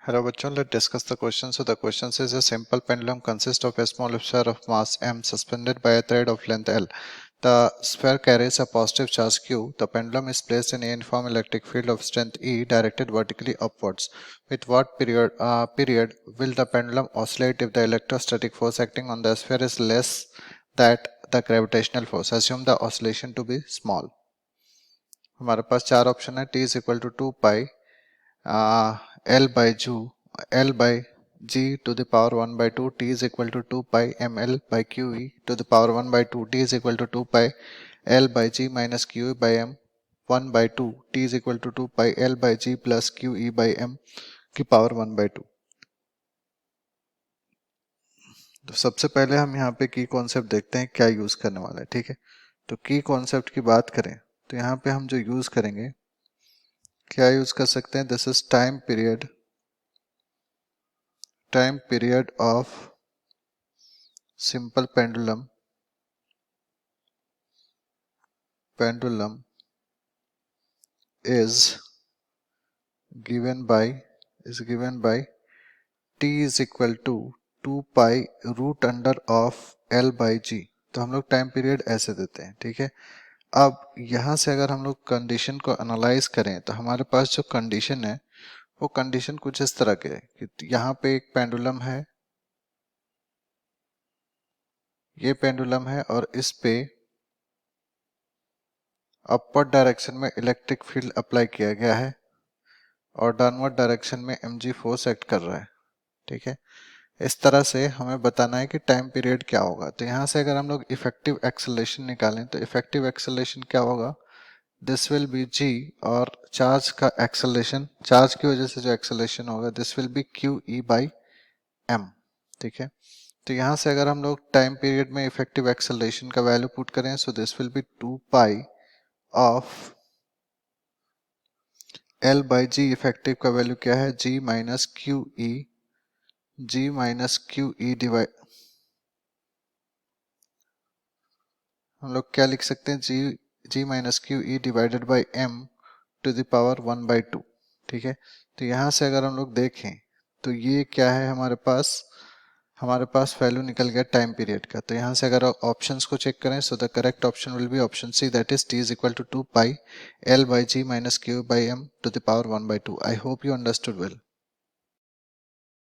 Hello bachon, let's discuss the question. So the question says a simple pendulum consists of a small sphere of mass m suspended by a thread of length L. The sphere carries a positive charge Q. The pendulum is placed in a uniform electric field of strength E directed vertically upwards. With what period will the pendulum oscillate if the electrostatic force acting on the sphere is less than the gravitational force? Assume the oscillation to be small. हमारे पास चार option है. T is equal to 2 pi L by G to the power 1 by 2. T is equal to 2 pi ml by QE to the power 1 by 2. T is equal to 2 pi L by G minus QE by m 1 by 2. T is equal to 2 pi L by G plus QE by m की power 1 by 2. तो सबसे पहले हम यहाँ पे की concept देखते हैं क्या यूज करने वाला है. ठीक है, तो की कॉन्सेप्ट की बात करें तो यहाँ पे हम जो यूज करेंगे क्या यूज कर सकते हैं. This is time period of simple pendulum is given by t is equal to 2 pi root under of L by G. तो हम लोग टाइम पीरियड ऐसे देते हैं. ठीक है, अब यहाँ से अगर हम लोग कंडीशन को एनालाइज करें तो हमारे पास जो कंडीशन है वो कंडीशन कुछ इस तरह के है कि यहाँ पे एक पेंडुलम है, ये पेंडुलम है और इस पे अपवर्ड डायरेक्शन में इलेक्ट्रिक फील्ड अप्लाई किया गया है और डाउनवर्ड डायरेक्शन में mg फोर्स एक्ट कर रहा है. ठीक है, इस तरह से हमें बताना है कि टाइम पीरियड क्या होगा. तो यहाँ से अगर हम लोग इफेक्टिव एक्सेलरेशन निकालें तो इफेक्टिव एक्सेलरेशन क्या होगा. दिस विल बी g और चार्ज का एक्सेलरेशन, चार्ज की वजह से जो एक्सेलरेशन होगा this will be Q E by M. ठीक है, तो यहाँ से अगर हम लोग टाइम पीरियड में इफेक्टिव एक्सेलरेशन का वैल्यू पुट करें so this will be 2 pi of L by G. Effective का वैल्यू क्या है, G minus Q E divide, हम लोग क्या लिख सकते हैं, G minus Q E divided by m to the power 1 by 2. ठीक है, तो यहाँ से अगर हम लोग देखें तो ये क्या है, हमारे पास वैल्यू निकल गया टाइम पीरियड का. तो यहाँ से अगर ऑप्शंस को चेक करें so the correct option will be option C, that is t is equal to 2 pi L by G minus Q by m to the power 1 by 2. I hope you understood well.